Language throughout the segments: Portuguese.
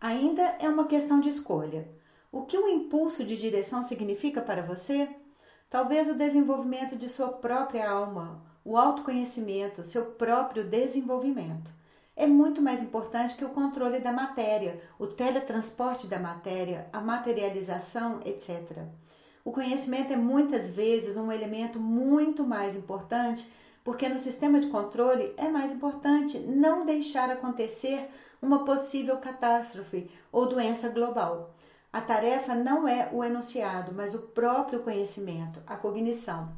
Ainda é uma questão de escolha. O que o impulso de direção significa para você? Talvez o desenvolvimento de sua própria alma, o autoconhecimento, seu próprio desenvolvimento. É muito mais importante que o controle da matéria, o teletransporte da matéria, a materialização, etc. O conhecimento é muitas vezes um elemento muito mais importante, porque no sistema de controle é mais importante não deixar acontecer uma possível catástrofe ou doença global. A tarefa não é o enunciado, mas o próprio conhecimento, a cognição.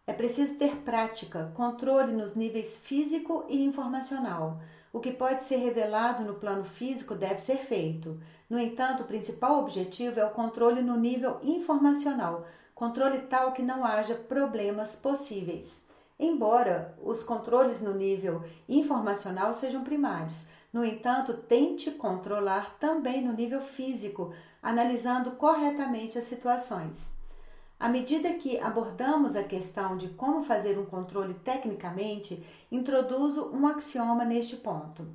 É preciso ter prática, controle nos níveis físico e informacional. O que pode ser revelado no plano físico deve ser feito. No entanto, o principal objetivo é o controle no nível informacional, controle tal que não haja problemas possíveis. Embora os controles no nível informacional sejam primários, no entanto, tente controlar também no nível físico, analisando corretamente as situações. À medida que abordamos a questão de como fazer um controle tecnicamente, introduzo um axioma neste ponto.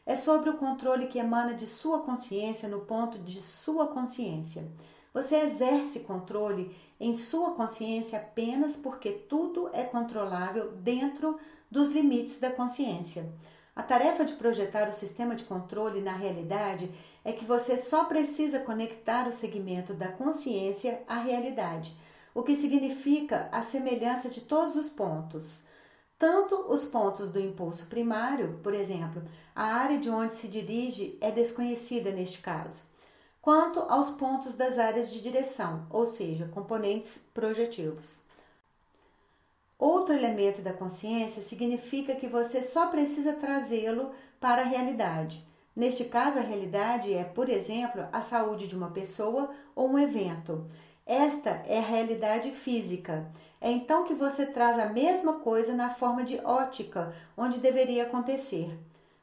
É sobre o controle que emana de sua consciência no ponto de sua consciência. Você exerce controle em sua consciência apenas porque tudo é controlável dentro dos limites da consciência. A tarefa de projetar o sistema de controle na realidade é que você só precisa conectar o segmento da consciência à realidade, o que significa a semelhança de todos os pontos. Tanto os pontos do impulso primário, por exemplo, a área de onde se dirige é desconhecida neste caso, quanto aos pontos das áreas de direção, ou seja, componentes projetivos. Outro elemento da consciência significa que você só precisa trazê-lo para a realidade. Neste caso, a realidade é, por exemplo, a saúde de uma pessoa ou um evento. Esta é a realidade física. É então que você traz a mesma coisa na forma de ótica, onde deveria acontecer.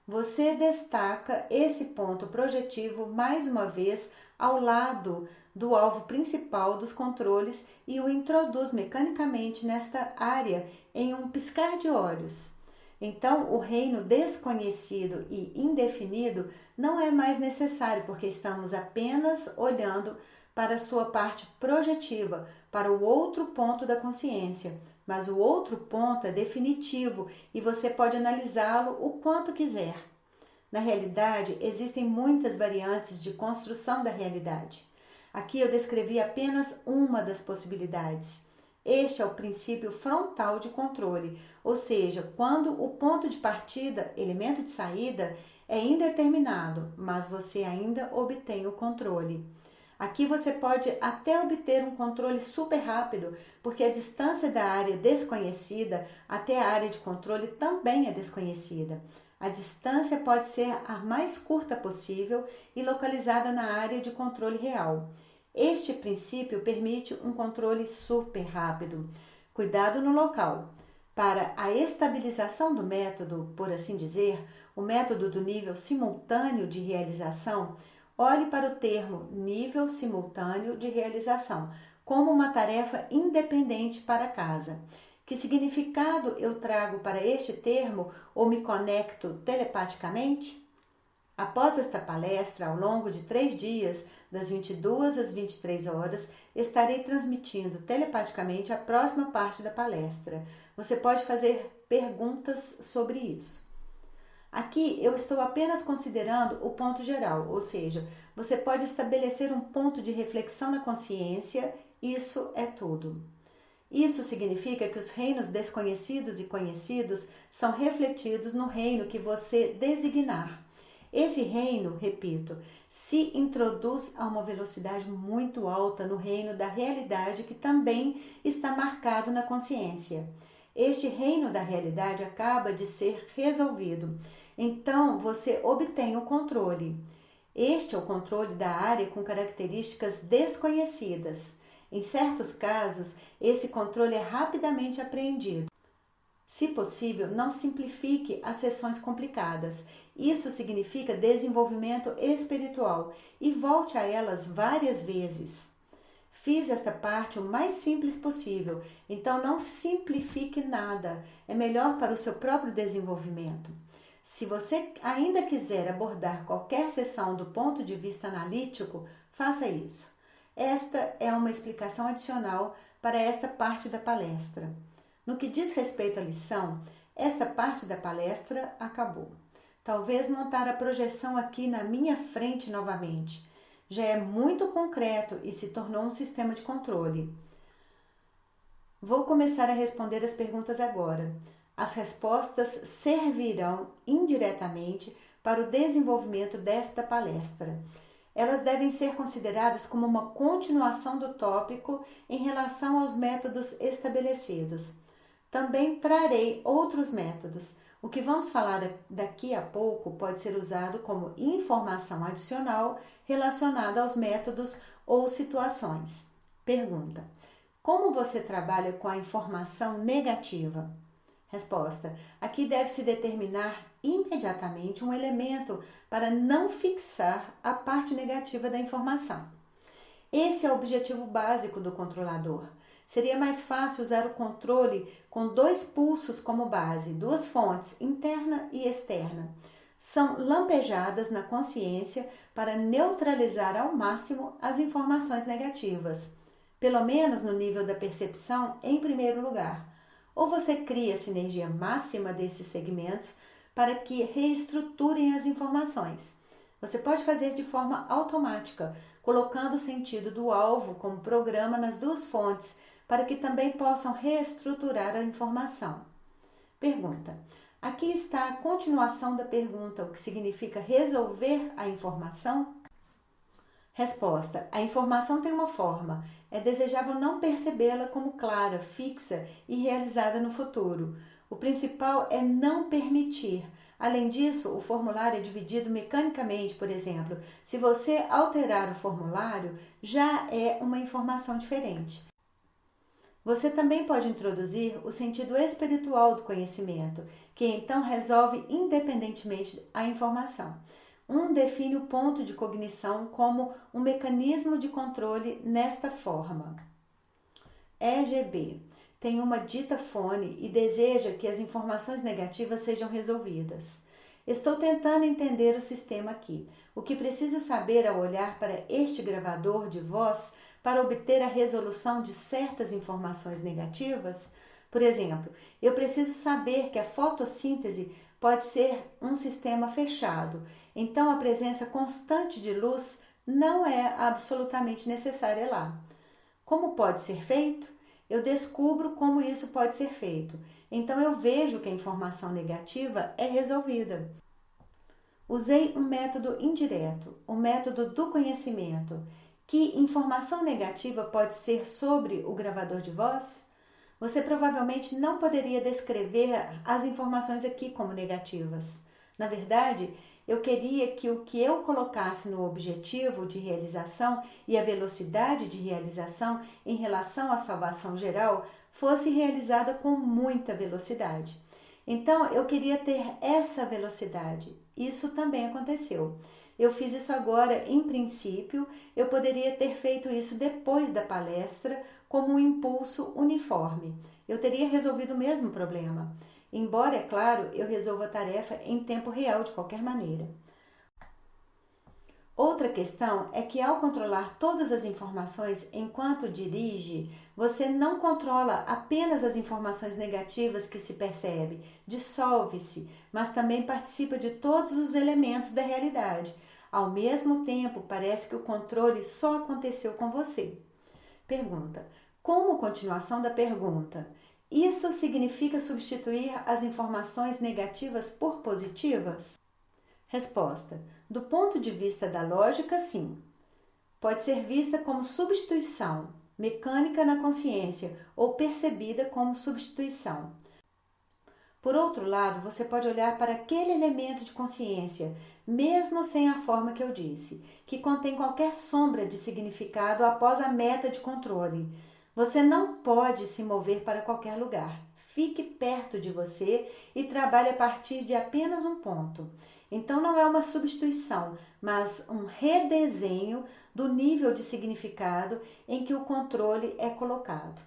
Você destaca esse ponto projetivo mais uma vez ao lado do alvo principal dos controles e o introduz mecanicamente nesta área em um piscar de olhos. Então, o reino desconhecido e indefinido não é mais necessário, porque estamos apenas olhando para a sua parte projetiva, para o outro ponto da consciência. Mas o outro ponto é definitivo e você pode analisá-lo o quanto quiser. Na realidade, existem muitas variantes de construção da realidade. Aqui eu descrevi apenas uma das possibilidades. Este é o princípio frontal de controle, ou seja, quando o ponto de partida, elemento de saída, é indeterminado, mas você ainda obtém o controle. Aqui você pode até obter um controle super rápido, porque a distância da área desconhecida até a área de controle também é desconhecida. A distância pode ser a mais curta possível e localizada na área de controle real. Este princípio permite um controle super rápido. Cuidado no local. Para a estabilização do método, por assim dizer, o método do nível simultâneo de realização, olhe para o termo nível simultâneo de realização como uma tarefa independente para casa. Que significado eu trago para este termo ou me conecto telepaticamente? Após esta palestra, ao longo de 3 dias, das 22 às 23 horas, estarei transmitindo telepaticamente a próxima parte da palestra. Você pode fazer perguntas sobre isso. Aqui eu estou apenas considerando o ponto geral, ou seja, você pode estabelecer um ponto de reflexão na consciência, isso é tudo. Isso significa que os reinos desconhecidos e conhecidos são refletidos no reino que você designar. Esse reino, repito, se introduz a uma velocidade muito alta no reino da realidade que também está marcado na consciência. Este reino da realidade acaba de ser resolvido. Então, você obtém o controle. Este é o controle da área com características desconhecidas. Em certos casos, esse controle é rapidamente apreendido. Se possível, não simplifique as sessões complicadas. Isso significa desenvolvimento espiritual e volte a elas várias vezes. Fiz esta parte o mais simples possível, então não simplifique nada. É melhor para o seu próprio desenvolvimento. Se você ainda quiser abordar qualquer sessão do ponto de vista analítico, faça isso. Esta é uma explicação adicional para esta parte da palestra. No que diz respeito à lição, esta parte da palestra acabou. Talvez montar a projeção aqui na minha frente novamente. Já é muito concreto e se tornou um sistema de controle. Vou começar a responder as perguntas agora. As respostas servirão indiretamente para o desenvolvimento desta palestra. Elas devem ser consideradas como uma continuação do tópico em relação aos métodos estabelecidos. Também trarei outros métodos. O que vamos falar daqui a pouco pode ser usado como informação adicional relacionada aos métodos ou situações. Pergunta: como você trabalha com a informação negativa? Resposta: aqui deve-se determinar imediatamente um elemento para não fixar a parte negativa da informação. Esse é o objetivo básico do controlador. Seria mais fácil usar o controle com 2 pulsos como base, 2 fontes, interna e externa. São lampejadas na consciência para neutralizar ao máximo as informações negativas, pelo menos no nível da percepção em primeiro lugar. Ou você cria a sinergia máxima desses segmentos para que reestruturem as informações. Você pode fazer de forma automática, colocando o sentido do alvo como programa nas 2 fontes, para que também possam reestruturar a informação. Pergunta: aqui está a continuação da pergunta, o que significa resolver a informação? Resposta: a informação tem uma forma. É desejável não percebê-la como clara, fixa e realizada no futuro. O principal é não permitir. Além disso, o formulário é dividido mecanicamente, por exemplo. Se você alterar o formulário, já é uma informação diferente. Você também pode introduzir o sentido espiritual do conhecimento, que então resolve independentemente a informação. Um define o ponto de cognição como um mecanismo de controle nesta forma. EGB tem uma dita fone e deseja que as informações negativas sejam resolvidas. Estou tentando entender o sistema aqui. O que preciso saber ao olhar para este gravador de voz para obter a resolução de certas informações negativas? Por exemplo, eu preciso saber que a fotossíntese pode ser um sistema fechado, então a presença constante de luz não é absolutamente necessária lá. Como pode ser feito? Eu descubro como isso pode ser feito, então eu vejo que a informação negativa é resolvida. Usei um método indireto, o método do conhecimento. Que informação negativa pode ser sobre o gravador de voz? Você provavelmente não poderia descrever as informações aqui como negativas. Na verdade, eu queria que o que eu colocasse no objetivo de realização e a velocidade de realização em relação à salvação geral fosse realizada com muita velocidade. Então, eu queria ter essa velocidade. Isso também aconteceu. Eu fiz isso agora, em princípio, eu poderia ter feito isso depois da palestra como um impulso uniforme. Eu teria resolvido o mesmo problema. Embora, é claro, eu resolva a tarefa em tempo real de qualquer maneira. Outra questão é que ao controlar todas as informações enquanto dirige, você não controla apenas as informações negativas que se percebe, dissolve-se, mas também participa de todos os elementos da realidade. Ao mesmo tempo, parece que o controle só aconteceu com você. Pergunta: como continuação da pergunta, isso significa substituir as informações negativas por positivas? Resposta: do ponto de vista da lógica, sim. Pode ser vista como substituição, mecânica na consciência, ou percebida como substituição. Por outro lado, você pode olhar para aquele elemento de consciência, mesmo sem a forma que eu disse, que contém qualquer sombra de significado após a meta de controle. Você não pode se mover para qualquer lugar. Fique perto de você e trabalhe a partir de apenas um ponto. Então não é uma substituição, mas um redesenho do nível de significado em que o controle é colocado.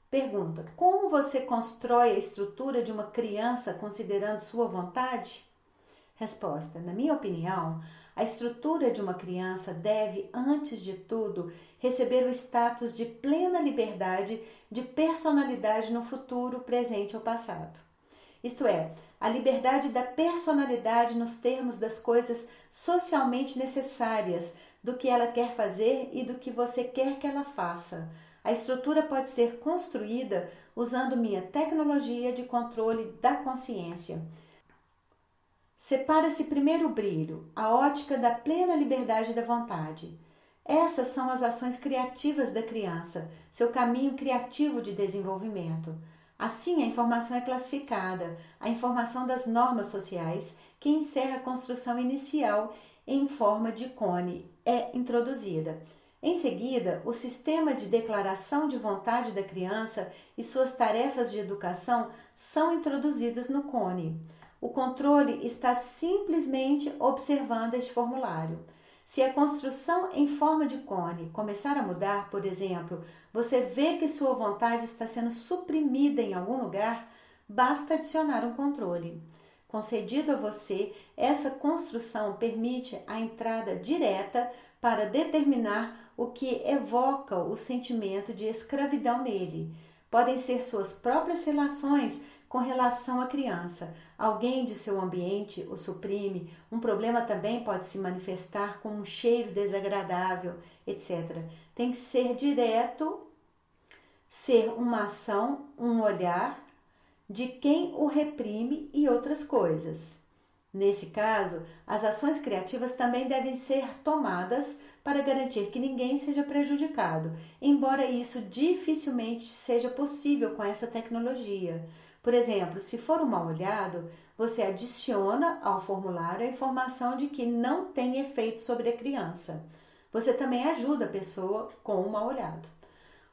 Pergunta: como você constrói a estrutura de uma criança considerando sua vontade? Resposta: na minha opinião, a estrutura de uma criança deve, antes de tudo, receber o status de plena liberdade de personalidade no futuro, presente ou passado. Isto é, a liberdade da personalidade nos termos das coisas socialmente necessárias, do que ela quer fazer e do que você quer que ela faça. A estrutura pode ser construída usando minha tecnologia de controle da consciência. Separa-se primeiro o brilho, a ótica da plena liberdade da vontade. Essas são as ações criativas da criança, seu caminho criativo de desenvolvimento. Assim, a informação é classificada, a informação das normas sociais, que encerra a construção inicial em forma de cone, é introduzida. Em seguida, o sistema de declaração de vontade da criança e suas tarefas de educação são introduzidas no cone. O controle está simplesmente observando este formulário. Se a construção em forma de cone começar a mudar, por exemplo, você vê que sua vontade está sendo suprimida em algum lugar, basta adicionar um controle. Concedido a você, essa construção permite a entrada direta para determinar o que evoca o sentimento de escravidão nele. Podem ser suas próprias relações com relação à criança. Alguém de seu ambiente o suprime. Um problema também pode se manifestar com um cheiro desagradável, etc. Tem que ser direto, ser uma ação, um olhar de quem o reprime e outras coisas. Nesse caso, as ações criativas também devem ser tomadas para garantir que ninguém seja prejudicado, embora isso dificilmente seja possível com essa tecnologia. Por exemplo, se for um mal-olhado, você adiciona ao formulário a informação de que não tem efeito sobre a criança. Você também ajuda a pessoa com o mal-olhado.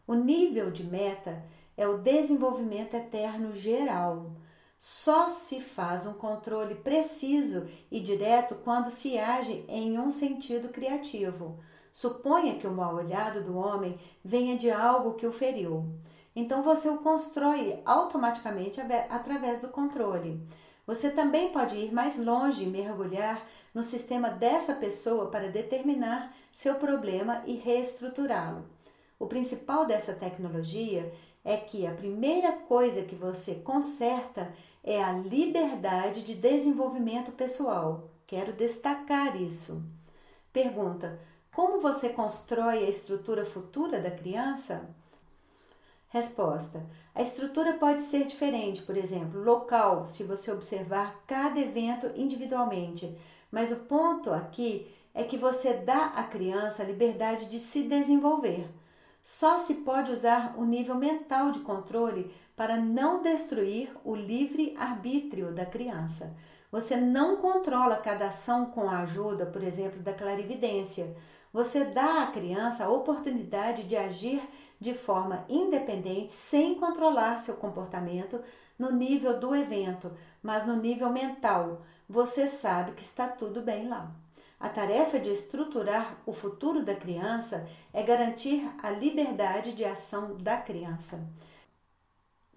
O nível de meta é o desenvolvimento eterno geral. Só se faz um controle preciso e direto quando se age em um sentido criativo. Suponha que o mal-olhado do homem venha de algo que o feriu. Então você o constrói automaticamente através do controle. Você também pode ir mais longe e mergulhar no sistema dessa pessoa para determinar seu problema e reestruturá-lo. O principal dessa tecnologia é que a primeira coisa que você conserta é a liberdade de desenvolvimento pessoal. Quero destacar isso. Pergunta: como você constrói a estrutura futura da criança? Resposta: a estrutura pode ser diferente, por exemplo, local, se você observar cada evento individualmente, mas o ponto aqui é que você dá à criança a liberdade de se desenvolver. Só se pode usar o nível mental de controle para não destruir o livre-arbítrio da criança. Você não controla cada ação com a ajuda, por exemplo, da clarividência. Você dá à criança a oportunidade de agir de forma independente, sem controlar seu comportamento no nível do evento, mas no nível mental. Você sabe que está tudo bem lá. A tarefa de estruturar o futuro da criança é garantir a liberdade de ação da criança.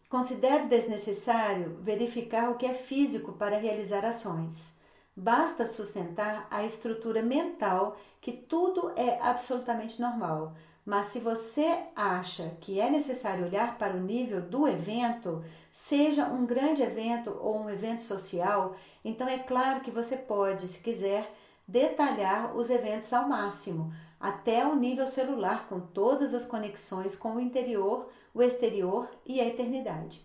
Considere desnecessário verificar o que é físico para realizar ações. Basta sustentar a estrutura mental que tudo é absolutamente normal. Mas se você acha que é necessário olhar para o nível do evento, seja um grande evento ou um evento social, então é claro que você pode, se quiser, detalhar os eventos ao máximo, até o nível celular, com todas as conexões com o interior, o exterior e a eternidade.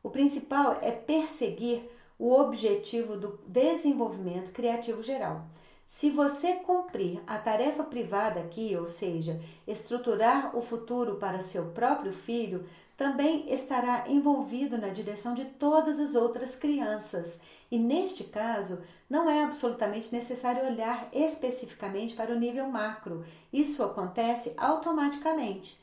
O principal é perseguir o objetivo do desenvolvimento criativo geral. Se você cumprir a tarefa privada aqui, ou seja, estruturar o futuro para seu próprio filho, também estará envolvido na direção de todas as outras crianças. E neste caso, não é absolutamente necessário olhar especificamente para o nível macro. Isso acontece automaticamente.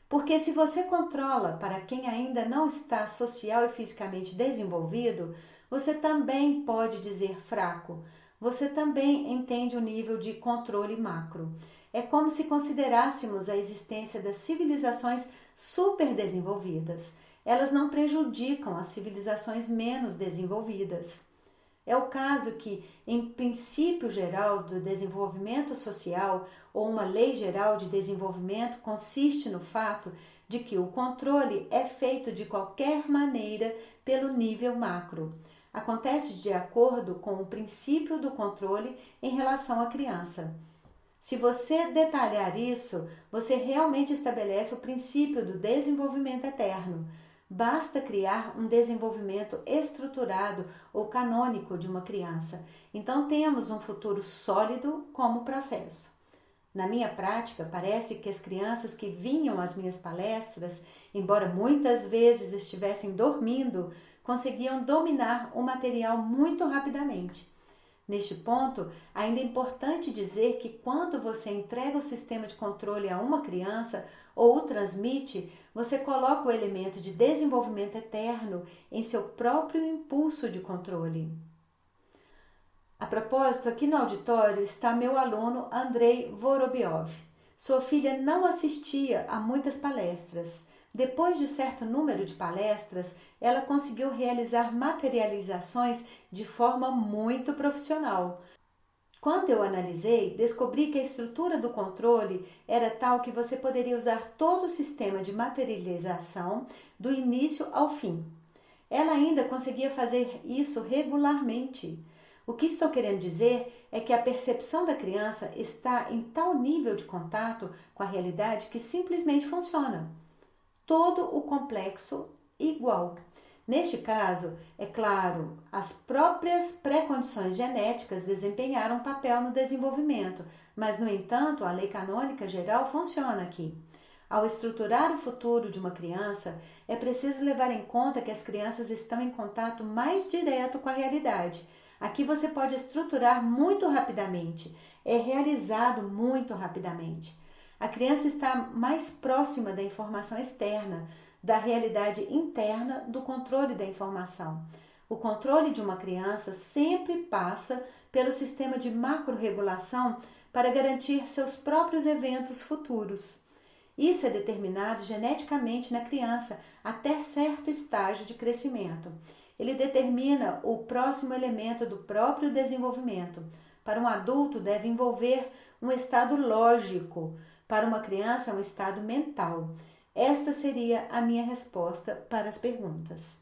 Porque se você controla para quem ainda não está social e fisicamente desenvolvido, você também pode dizer fraco. Você também entende o nível de controle macro. É como se considerássemos a existência das civilizações superdesenvolvidas. Elas não prejudicam as civilizações menos desenvolvidas. É o caso que, em princípio geral do desenvolvimento social ou uma lei geral de desenvolvimento, consiste no fato de que o controle é feito de qualquer maneira pelo nível macro. Acontece de acordo com o princípio do controle em relação à criança. Se você detalhar isso, você realmente estabelece o princípio do desenvolvimento eterno. Basta criar um desenvolvimento estruturado ou canônico de uma criança. Então temos um futuro sólido como processo. Na minha prática, parece que as crianças que vinham às minhas palestras, embora muitas vezes estivessem dormindo, conseguiam dominar o material muito rapidamente. Neste ponto, ainda é importante dizer que quando você entrega o sistema de controle a uma criança ou o transmite, você coloca o elemento de desenvolvimento eterno em seu próprio impulso de controle. A propósito, aqui no auditório está meu aluno Andrei Vorobiov. Sua filha não assistia a muitas palestras. Depois de certo número de palestras, ela conseguiu realizar materializações de forma muito profissional. Quando eu analisei, descobri que a estrutura do controle era tal que você poderia usar todo o sistema de materialização do início ao fim. Ela ainda conseguia fazer isso regularmente. O que estou querendo dizer é que a percepção da criança está em tal nível de contato com a realidade que simplesmente funciona. Todo o complexo igual. Neste caso, é claro, as próprias pré-condições genéticas desempenharam um papel no desenvolvimento, mas, no entanto, a lei canônica geral funciona aqui. Ao estruturar o futuro de uma criança, é preciso levar em conta que as crianças estão em contato mais direto com a realidade. Aqui você pode estruturar muito rapidamente, é realizado muito rapidamente. A criança está mais próxima da informação externa, da realidade interna do controle da informação. O controle de uma criança sempre passa pelo sistema de macro-regulação para garantir seus próprios eventos futuros. Isso é determinado geneticamente na criança até certo estágio de crescimento. Ele determina o próximo elemento do próprio desenvolvimento. Para um adulto, deve envolver um estado lógico. Para uma criança, um estado mental. Esta seria a minha resposta para as perguntas.